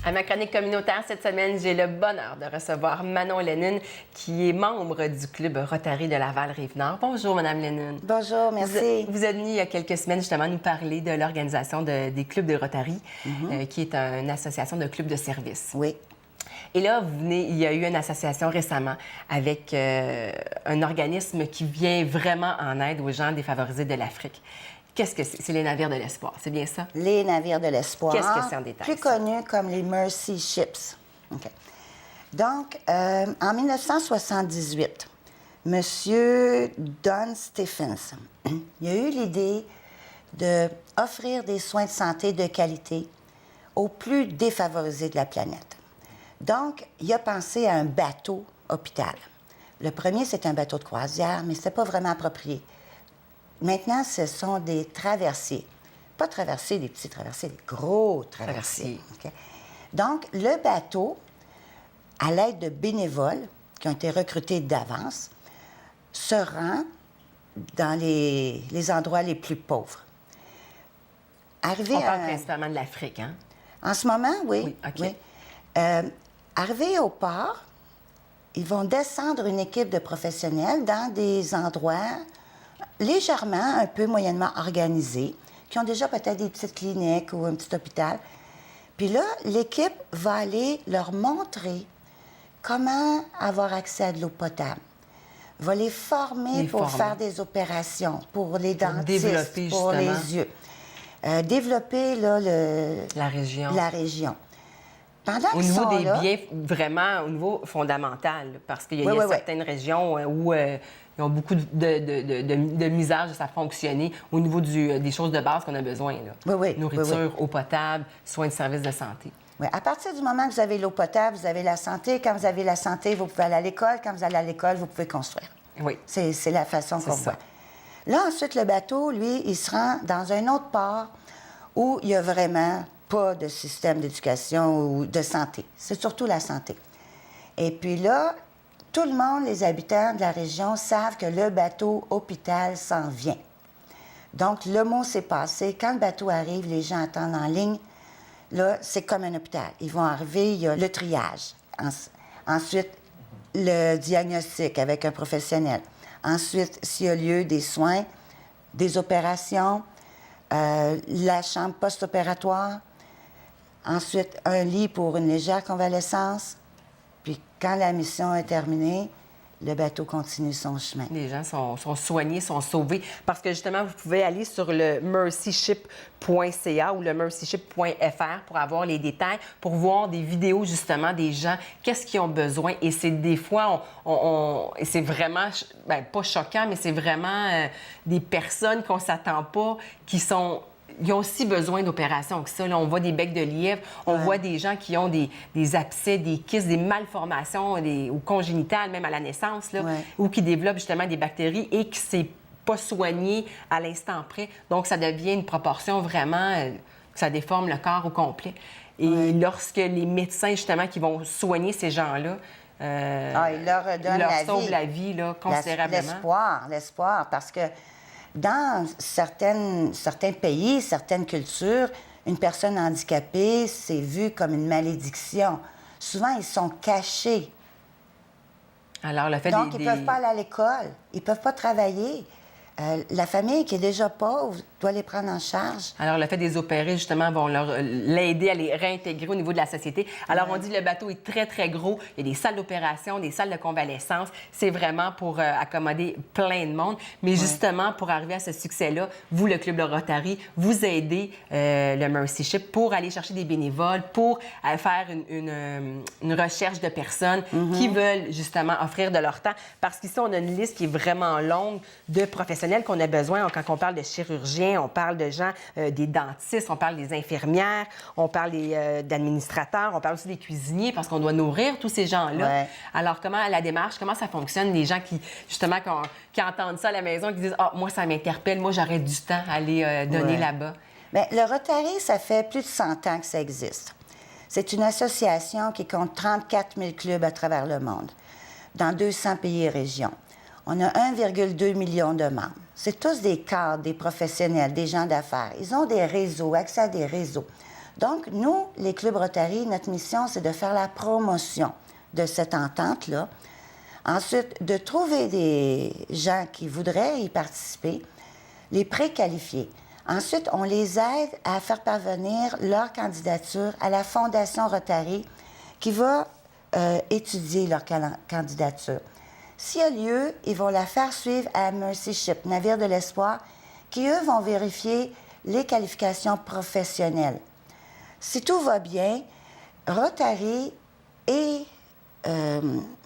À ma chronique communautaire cette semaine, j'ai le bonheur de recevoir Manon Lennon, qui est membre du club Rotary de Laval-Rive-Nord. Bonjour, Madame Lennon. Bonjour, merci. Vous êtes venue il y a quelques semaines justement nous parler de l'organisation des clubs de Rotary, qui est une association de clubs de service. Oui. Et là, il y a eu une association récemment avec un organisme qui vient vraiment en aide aux gens défavorisés de l'Afrique. Qu'est-ce que c'est? C'est les navires de l'espoir, c'est bien ça? Les navires de l'espoir. Qu'est-ce que c'est en détail? Plus connus comme les Mercy Ships. OK. Donc, en 1978, M. Don Stephens, il a eu l'idée d'offrir des soins de santé de qualité aux plus défavorisés de la planète. Donc, il a pensé à un bateau hôpital. Le premier, c'est un bateau de croisière, mais ce n'était pas vraiment approprié. Maintenant, ce sont des traversiers. Pas traversiers, des petits traversiers, des gros traversiers. Okay? Donc, le bateau, à l'aide de bénévoles qui ont été recrutés d'avance, se rend dans les endroits les plus pauvres. On parle principalement de l'Afrique, hein? En ce moment, oui. Oui, OK. Oui. Arrivés au port, ils vont descendre une équipe de professionnels dans des endroits légèrement, un peu moyennement organisés, qui ont déjà peut-être des petites cliniques ou un petit hôpital. Puis là, l'équipe va aller leur montrer comment avoir accès à de l'eau potable. Va les former pour faire des opérations, pour les dentistes, pour les yeux. Développer là, la région. Pendant au niveau des biens, vraiment au niveau fondamental, parce qu'il y a certaines régions où ils ont beaucoup de misère à fonctionner au niveau des choses de base qu'on a besoin. Là. Nourriture, eau potable, soins de services de santé. Oui. À partir du moment que vous avez l'eau potable, vous avez la santé. Quand vous avez la santé, vous pouvez aller à l'école. Quand vous allez à l'école, vous pouvez construire. Oui. C'est la façon qu'on voit. Là, ensuite, le bateau, lui, il se rend dans un autre port où il n'y a vraiment pas de système d'éducation ou de santé. C'est surtout la santé. Et puis là, tout le monde, les habitants de la région, savent que le bateau hôpital s'en vient. Donc, le mot s'est passé. Quand le bateau arrive, les gens attendent en ligne. Là, c'est comme un hôpital. Ils vont arriver, il y a le triage. Ensuite, le diagnostic avec un professionnel. Ensuite, s'il y a lieu, des soins, des opérations, la chambre post-opératoire. Ensuite, un lit pour une légère convalescence. Puis, quand la mission est terminée, le bateau continue son chemin. Les gens sont soignés, sont sauvés. Parce que, justement, vous pouvez aller sur le mercyship.ca ou le mercyship.fr pour avoir les détails, pour voir des vidéos, justement, des gens, qu'est-ce qu'ils ont besoin. Et c'est des fois, c'est vraiment, pas choquant, mais c'est vraiment des personnes qu'on ne s'attend pas, ils ont aussi besoin d'opérations que ça. Là, on voit des becs de lièvre, on voit des gens qui ont des abcès, des kystes, des malformations ou congénitales, même à la naissance, là, ou qui développent justement des bactéries et qui ne s'est pas soigné à l'instant près. Donc, ça devient une proportion vraiment ça déforme le corps au complet. Et lorsque les médecins, justement, qui vont soigner ces gens-là, ils leur sauvent la vie là, considérablement. L'espoir, parce que dans certains pays, certaines cultures, une personne handicapée, c'est vu comme une malédiction. Souvent, ils sont cachés. Alors, le fait Donc, ils ne peuvent pas aller à l'école, ils ne peuvent pas travailler. La famille qui est déjà pauvre doit les prendre en charge. Alors, le fait de les opérer, justement, vont l'aider à les réintégrer au niveau de la société. Alors, on dit que le bateau est très, très gros. Il y a des salles d'opération, des salles de convalescence. C'est vraiment pour accommoder plein de monde. Mais justement, pour arriver à ce succès-là, vous, le Club de Rotary, vous aidez le Mercy Ship pour aller chercher des bénévoles, pour faire une recherche de personnes qui veulent, justement, offrir de leur temps. Parce qu'ici, on a une liste qui est vraiment longue de professionnels qu'on a besoin. Quand on parle de chirurgiens, on parle de gens, des dentistes, on parle des infirmières, on parle d'administrateurs, on parle aussi des cuisiniers parce qu'on doit nourrir tous ces gens-là. Ouais. Alors, comment la démarche, comment ça fonctionne? Les gens qui, justement, qui entendent ça à la maison, qui disent « Ah, moi, ça m'interpelle, moi, j'aurais du temps à aller donner là-bas. » Bien, le Rotary, ça fait plus de 100 ans que ça existe. C'est une association qui compte 34 000 clubs à travers le monde, dans 200 pays et régions. On a 1,2 million de membres. C'est tous des cadres, des professionnels, des gens d'affaires. Ils ont des réseaux, accès à des réseaux. Donc, nous, les clubs Rotary, notre mission, c'est de faire la promotion de cette entente-là. Ensuite, de trouver des gens qui voudraient y participer, les préqualifier. Ensuite, on les aide à faire parvenir leur candidature à la Fondation Rotary qui va étudier leur candidature. S'il y a lieu, ils vont la faire suivre à Mercy Ship, Navire de l'Espoir, qui, eux, vont vérifier les qualifications professionnelles. Si tout va bien, Rotary et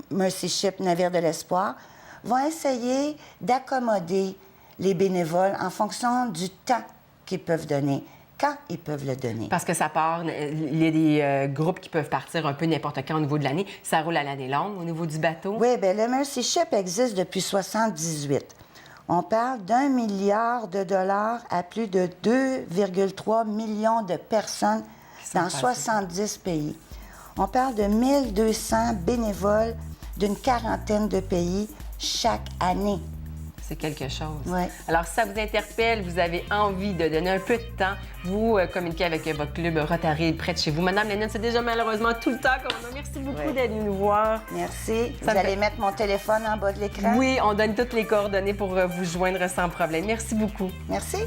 Mercy Ship, Navire de l'Espoir, vont essayer d'accommoder les bénévoles en fonction du temps qu'ils peuvent donner, quand ils peuvent le donner. Parce que ça part, il y a des groupes qui peuvent partir un peu n'importe quand au niveau de l'année. Ça roule à l'année longue au niveau du bateau? Oui, bien, le Mercy Ship existe depuis 1978. On parle d'1 milliard de dollars à plus de 2,3 millions de personnes dans 70 pays. On parle de 1200 bénévoles d'une quarantaine de pays chaque année. C'est quelque chose. Oui. Alors, si ça vous interpelle, vous avez envie de donner un peu de temps, vous communiquez avec votre club Rotary près de chez vous. Madame Lennon, c'est déjà malheureusement tout le temps qu'on a. Merci beaucoup d'être venue nous voir. Merci. Vous allez mettre mon téléphone en bas de l'écran? Oui, on donne toutes les coordonnées pour vous joindre sans problème. Merci beaucoup. Merci.